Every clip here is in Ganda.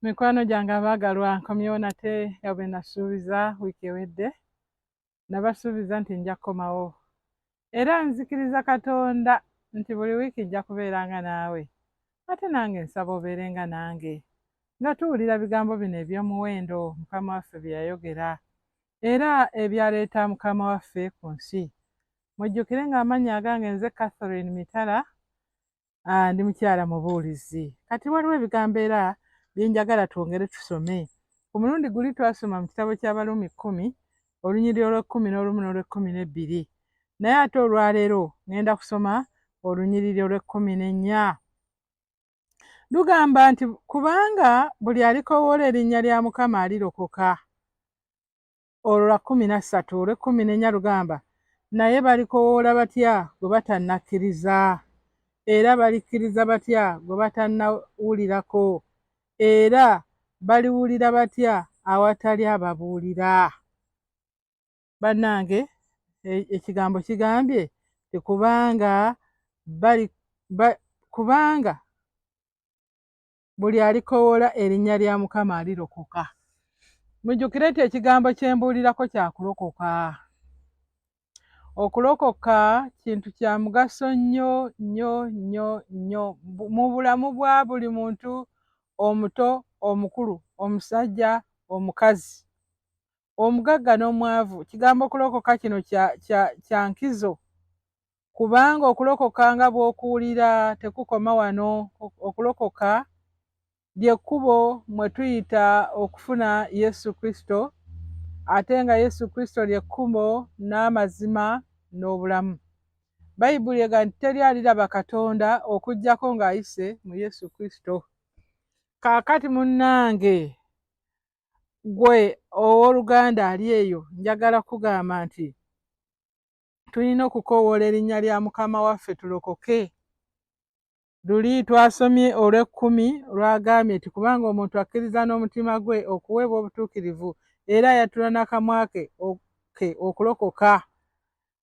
Mikwano gyange abaagalwa, nkomyewo nate nga bwe nasuubiza wiiki ewedde. Nabasuubiza nti nja kukomawo. Era nzikiriza Katonda nti buli wiiki nja kubeeranga naawe. Ate nange nsaba obeerenga nange. Nga tuwulira bigambo bino eby'omuwendo Mukama waffe bye yayogera. Era ebyaleeta Mukama waffe ku nsi. Mujjukire ng'amannya agange nze Catherine Mitala, ndi mukyala mubuulizi. Kati waliwo ebigambo era bye njagala twongere tusome. Ku mulundi guli twasoma mu kitabo ky'Abaruumi 10, olunyiriri olw'10 n'olumu n'olw'12. Naye ate olwaleero ngenda kusoma olunyiriri olw'14. Lugamba nti kubanga buli alikoowoola erinnya lya Mukama alirokoka. Olwo lwa 13, olw'14 lugamba naye balikoowoola batya gwe batannakkiriza? Era balikkiriza batya gwe batannawulirako? Era baliwulira batya awatali ababuulira? Bannange, ekigambo kigambye ti kubanga buli alikoowoola erinnya lya Mukama alirokoka. Mujjukire nti ekigambo kye mbuulirako kya kulokoka. Okulokoka kintu kya mugaso nnyo nnyo nnyo nnyo mu bulamu bwa buli muntu, omuto, omukulu, omusajja, omukazi, omugagga n'omwavu. Kigambo okulokoka kino kya nkizo, kubanga okulokoka nga bw'okuwulira tekukoma wano. Okulokoka ly'ekkubo mwe tuyita okufuna Yesu Kristo, ate nga Yesu Kristo ly'ekkubo n'amazima n'obulamu. Bayibuli ega nti teri aliraba Katonda okuggyako ng'ayise mu Yesu Kristo. Kaakati munnange, gwe owooluganda ali eyo, njagala kugamba nti tulina okukoowoola erinnya lya Mukama waffe tulokoke. Luli twasomye olw'10 lwagambye nti kubanga omuntu akkiriza n'omutima gwe okuweebwa obutuukirivu era ayatula n'akamwa ke okulokoka.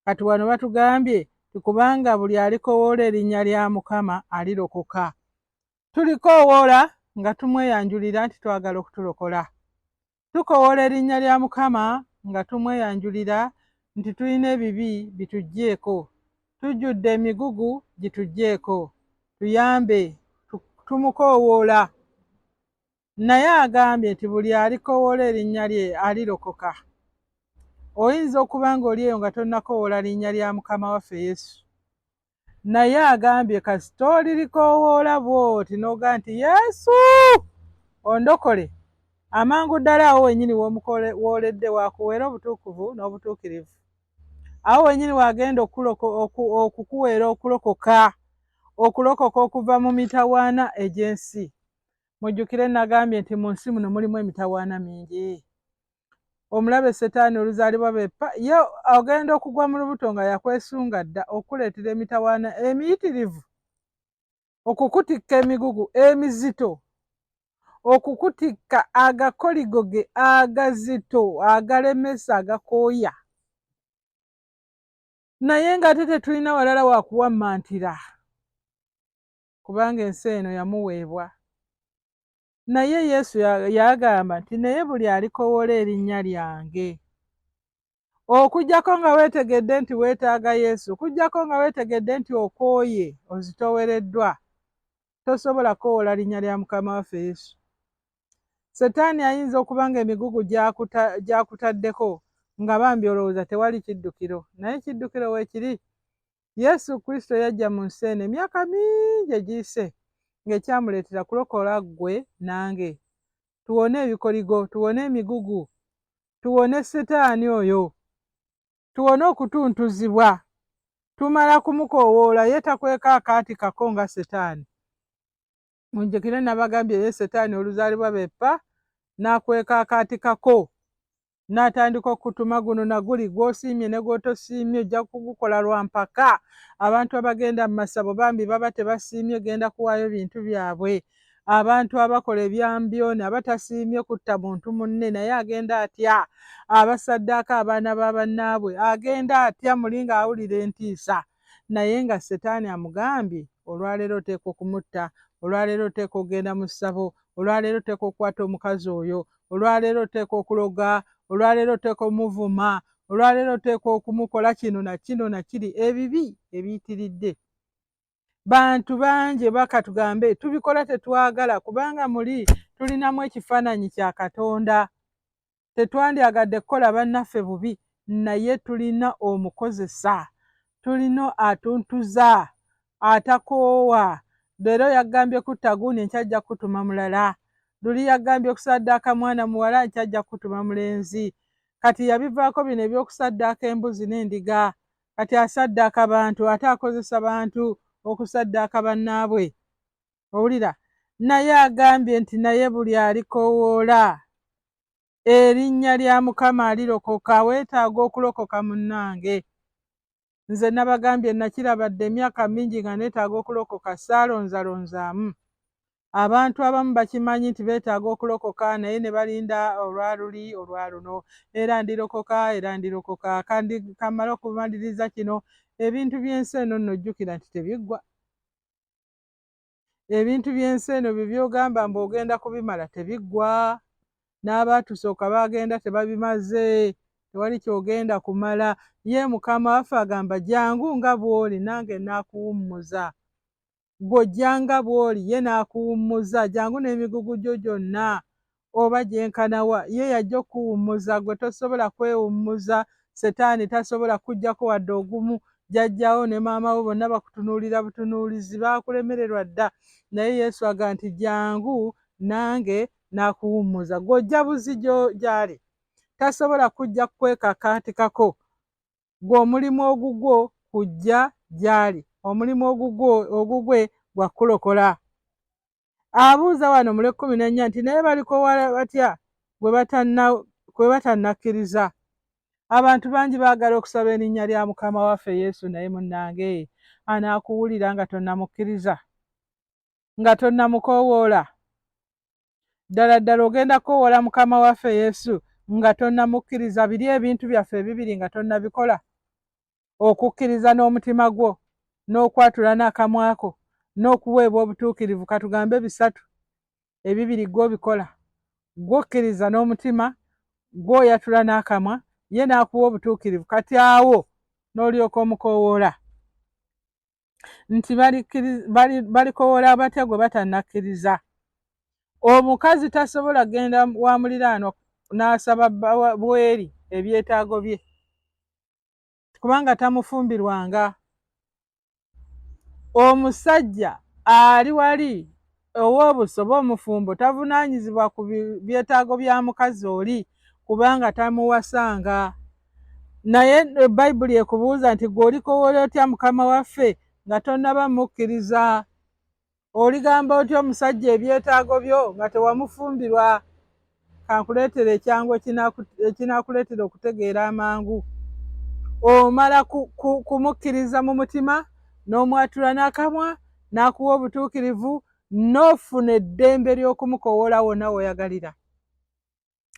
Kati wano batugambye ti kubanga buli alikoowoola erinnya lya Mukama alirokoka. Tulikoowoola nga tumweyanjulira nti twagala okutulokola. Tukoowoola erinnya lya Mukama nga tumweyanjulira nti tulina ebibi bituggyeeko, tujjudde emigugu gituggyeeko, tuyambe, tumukoowoola. Naye agambye nti buli alikoowoola erinnya lye alirokoka. Oyinza okuba ng'oli eyo nga tonnakoowoola linnya lya Mukama waffe Yesu. Naye agambye kasita olirikoowoola bw'oti n'oga nti Yesu ondokole, amangu ddala awo wennyini w'omukoowoledde wakuweera obutuukuvu n'obutuukirivu. Awo wennyini wagenda okukuweera okulokoka, okulokoka okuva mu mitawaana egy'ensi. Mujjukire nagambye nti mu nsi muno mulimu emitawaana mingi. Omulabe Setaani oluzaalibwa be ye agenda okugwa mu lubuto nga yakwesunga dda okuleetera emitawaana emiyitirivu, okukutikka emigugu emizito, okukutikka agakoligoge agazito agalemesa agakooya. Naye nga ate tetulina walala wa kuwammantira, kubanga ensi eno yamuweebwa. Naye Yesu yagamba nti naye buli alikoowoola erinnya lyange. Okuggyako nga weetegedde nti weetaaga Yesu, okuggyako nga weetegedde nti okooye ozitoowereddwa, tosobola kukoowoola linnya lya Mukama waffe Yesu. Setaani ayinza okuba nga emigugu gyakutaddeko nga bambi olowooza tewali kiddukiro, naye kiddukiro weekiri. Yesu Kristo yajja mu nsi eno emyaka mingi egiyise ng'ekyamuleetera kulokola ggwe nange, tuwone ebikoligo, tuwone emigugu, tuwone Setaani oyo, tuwone okutuntuzibwa. Tumala kumukoowoola ye takweka akaati kako nga Setaani. Munjukire nabagambye ye Setaani oluzaalibwa be ppa n'akweka akaati kako, n'atandika okutuma guno na guli gw'osiimye ne gw'otosiimye ojja kugukola lwa mpaka. Abantu abagenda mu masabo bambi baba tebasiimye genda kuwaayo bintu byabwe. Abantu abakola ebyambyone abatasiimye kutta muntu munne naye agenda atya. Abasaddaaka abaana ba bannaabwe agenda atya muli ng'awulira entiisa. Naye nga Setaani amugambye olwaleero oteekwa okumutta olwaleero oteeka okugenda mu ssabo, olwaleero oteeka okukwata omukazi oyo, olwaleero oteeka okuloga, olwaleero oteeka omuvuma, olwaleero oteeka okumukola kino na kino na kiri, ebibi ebiyitiridde. Bantu bangi baka tugambe tubikola tetwagala kubanga muli tulinamu ekifaananyi kya Katonda. Tetwandyagadde kukola bannaffe bubi, naye tulina omukozesa, tulina atuntuza, atakoowa. Leero yagambye kutta guuni enkya ajja kutuma mulala. Luli yagambye okusaddaaka mwana muwala enkya ajja kutuma mulenzi. Kati yabivaako bino eby'okusaddaaka embuzi n'endiga. Kati asaddaaka bantu ate akozesa bantu okusaddaaka bannaabwe. Owulira? Naye agambye nti naye buli alikoowoola erinnya lya Mukama alirokoka. Weetaaga okulokoka munnange. Nze nabagambye nakirabadde emyaka mingi nga neetaaga okulokoka, saalonzalonzaamu. Abantu abamu bakimanyi nti beetaaga okulokoka naye ne balinda olwaluli olwaluno. Era ndirokoka kandi kamala okumaliriza kino. Ebintu by'ensi eno nno ojjukira nti tebiggwa. Ebintu by'ensi eno bye byogamba mb'ogenda kubimala tebiggwa. N'abaatusooka bagenda tebabimaze, tewali kyogenda kumala. Ye Mukama waffe agamba jangu nga bw'oli nange naakuwummuza. Gw'ojja nga bw'oli ye naakuwummuza, jangu n'emigugu gyo gyonna oba gyenkanawa ye yajja okuwummuza. Gwe tosobola kwewummuza, Setaani tasobola kuggyako wadde ogumu. Jjajjawo ne maama wo bonna bakutunuulira butunuulizi, baakulemererwa dda. Naye Yesu agamba nti jangu nange naakuwummuza. Gw'ojja buzi gy'ali, tasobola kujja kwekakaatikako. Gwe omulimu ogugwo kujja gy'ali, omulimu ogugwe gwa kulokola. Abuuza wano mu 14 nti naye balikoowa batya gwe batannakkiriza? Abantu bangi baagala okusaba erinnya lya Mukama waffe Yesu, naye munnange anaakuwulira nga tonnamukkiriza, nga tonnamukoowoola. Ddala ddala ogenda koowoola Mukama waffe Yesu nga tonnamukkiriza, biri ebintu byaffe ebibiri nga tonnabikola. Okukkiriza n'omutima gwo, n'okwatula n'akamwa ko, n'okuweebwa obutuukirivu. Katugambe bisatu, ebibiri gw'obikola. Gw'okkiriza n'omutima, gw'oyatula n'akamwa, ye n'akuwa obutuukirivu. Kati awo n'olyoka omukoowoola. Nti balikoowoola batya gwe batannakkiriza? Omukazi tasobola genda wa muliraanwa n'asaba bweri ebyetaago bye kubanga tamufumbirwanga. Omusajja ali wali ow'obuso bw'omufumbo tavunaanyizibwa ku byetaago bya mukazi oli kubanga tamuwasanga. Naye Bayibuli ekubuuza nti gwe olikoowoola otya Mukama waffe nga tonnaba mukkiriza? Oligamba otya omusajja ebyetaago byo nga tewamufumbirwa? Kankuleetere ekyangu ekinaakuleetera okutegeera amangu. Omala kumukkiriza mu mutima, n'omwatula n'akamwa, n'akuwa obutuukirivu, n'ofuna eddembe ly'okumukoowoola wonna w'oyagalira.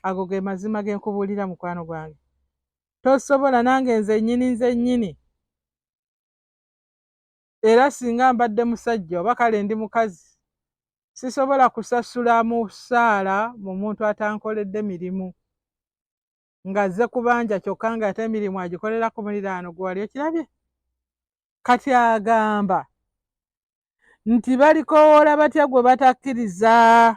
Ago ge mazima ge nkubuulira mukwano gwange. Tosobola, nange nze nnyini era singa mbadde musajja oba kale ndi mukazi, sisobola kusasula musaala mu muntu atankoledde mirimu. Nga azze kubanja kyokka nga ate emirimu agikolera ku muliraano, gwe wali okirabye? Kati agamba nti balikoowoola batya gwe batakkiriza?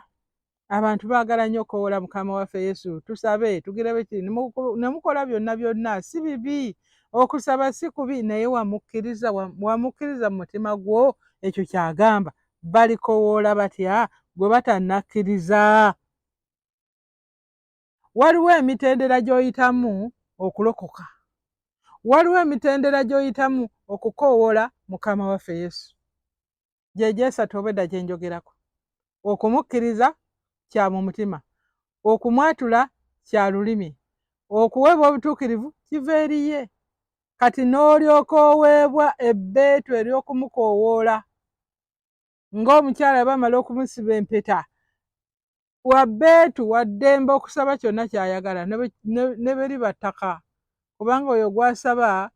Abantu baagala nnyo okukoowoola Mukama waffe Yesu. Tusabe tugire bwe kiri, ne mukola byonna byonna si bibi. Okusaba si kubi, naye wamukkiriza mu mutima gwo. Ekyo kyagamba balikoowoola batya gwe batannakkiriza? Waliwo emitendera gy'oyitamu okulokoka. Waliwo emitendera gy'oyitamu okukoowoola Mukama waffe Yesu. Gyegyo esatu obwedda gye njogerako. Okumukkiriza kya mu mutima, okumwatula kya lulimi, okuweebwa obutuukirivu kiva eriye. Kati n'olyoka oweebwa ebbeetu ery'okumukoowoola ng'omukyala bamala okumusiba empeta, wabbeetu waddembe okusaba kyonna ky'ayagala ne bwe liba ttaka, kubanga oyo gw'asaba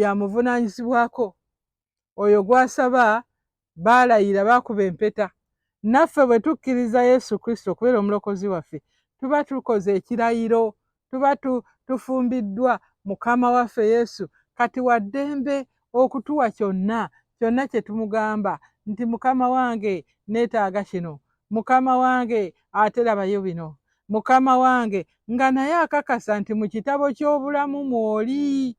yamuvunaanyizibwako, oyo gw'asaba baalayira baakuba empeta. Naffe bwe tukkiriza Yesu Kristo okubeera omulokozi waffe, tuba tukoze ekirayiro, tuba tufumbiddwa Mukama waffe Yesu kati wa ddembe okutuwa kyonna kye tumugamba nti Mukama wange neetaaga kino, Mukama wange ate labayo bino, Mukama wange, nga naye akakasa nti mu kitabo ky'obulamu mw'oli.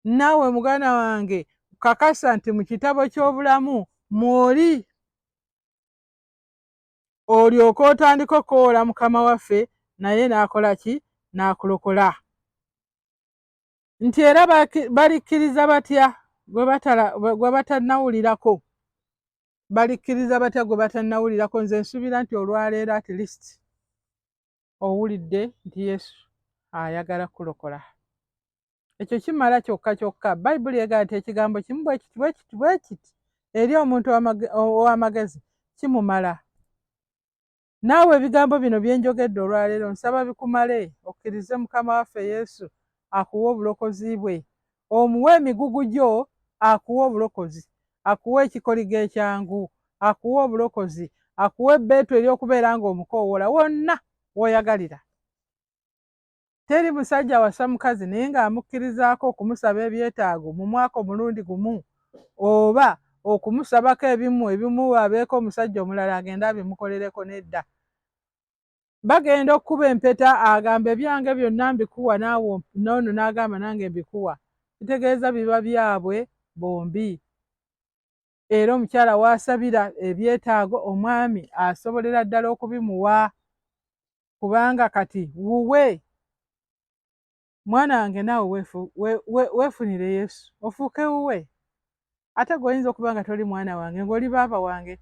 Naawe muganda wange kakasa nti mu kitabo ky'obulamu mw'oli. Olyoke otandika okukoola Mukama waffe naye n'akola ki? N'akulokola. Nti era balikkiriza batya gwe batannawulirako? Balikkiriza batya gwe batannawulirako? Nze nsuubira nti olwaleero at least owulidde nti Yesu ayagala kulokola. Ekyo kimala kyokka. Bayibuli egamba nti ekigambo kimu bwe kiti eri omuntu ow'amagezi kimumala. Naawe ebigambo bino bye njogedde olwaleero nsaba bikumale, okkirize Mukama waffe Yesu akuwe obulokozi bwe, omuwe emigugu gyo akuwe obulokozi, akuwe ekikoligo ekyangu, akuwe obulokozi, akuwe ebbeetu ery'okubeera ng'omukoowoola wonna w'oyagalira. Teri musajja wasa mukazi naye ng'amukkirizaako okumusaba ebyetaago mu mwaka omulundi gumu, oba okumusabako ebimu abeeko omusajja omulala agenda abimukolereko. Nedda, bagenda okkuba empeta agamba ebyange byonna mbikuwa naawe noono n'agamba nange mbikuwa. Kitegeeza biba byabwe bombi. Era omukyala w'asabira ebyetaago omwami asobolera ddala okubimuwa, kubanga kati wuwe. Mwana wange naawe weefunire Yesu ofuuke wuwe. Ate gweoyinza okuba nga toli mwana wange, ng'oli baaba wange,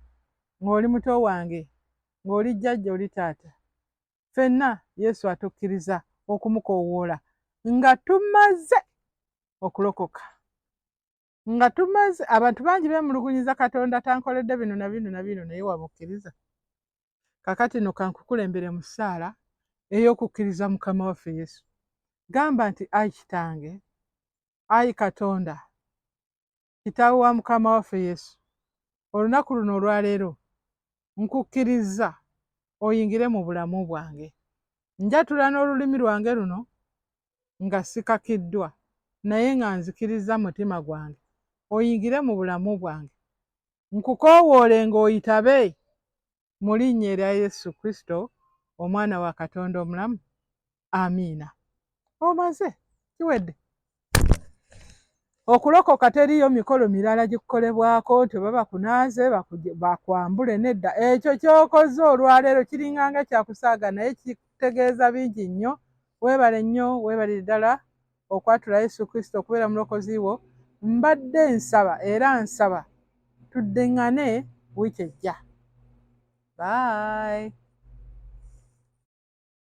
ng'oli muto wange, ng'oli jjajja, oli taata, ffenna Yesu atukkiriza okumukoowoola nga tumaze okulokoka, nga tumaze. Abantu bangi beemulugunyiza Katonda tankoledde bino na bino na bino, naye wamukkiriza. Kakati nno kankukulembere mu ssaala ey'okukkiriza Mukama waffe Yesu. Gamba nti ayi Kitange, ayi Katonda, Kitaawe wa Mukama waffe Yesu, olunaku luno olwaleero nkukkiriza oyingire mu bulamu bwange. Njatula n'olulimi lwange luno nga sikakiddwa, naye nga nzikiriza mutima gwange oyingire mu bulamu bwange. Nkukoowoole ng'oyitabe mu linnya erya Yesu Kristo, omwana wa Katonda omulamu. Amiina. Omaze, kiwedde. Okulokoka teriyo mikolo mirala gikukolebwako nti oba bakunaaze bakwambule. Nedda, ekyo ky'okoze olwaleero kiringanga kyakusaaga naye kitegeeza bingi nnyo. Weebale nnyo, weebalire ddala okwatula Yesu Kristo okubeera mulokozi wo. Mbadde nsaba era nsaba tuddeŋŋane wiiki ejja. Bye.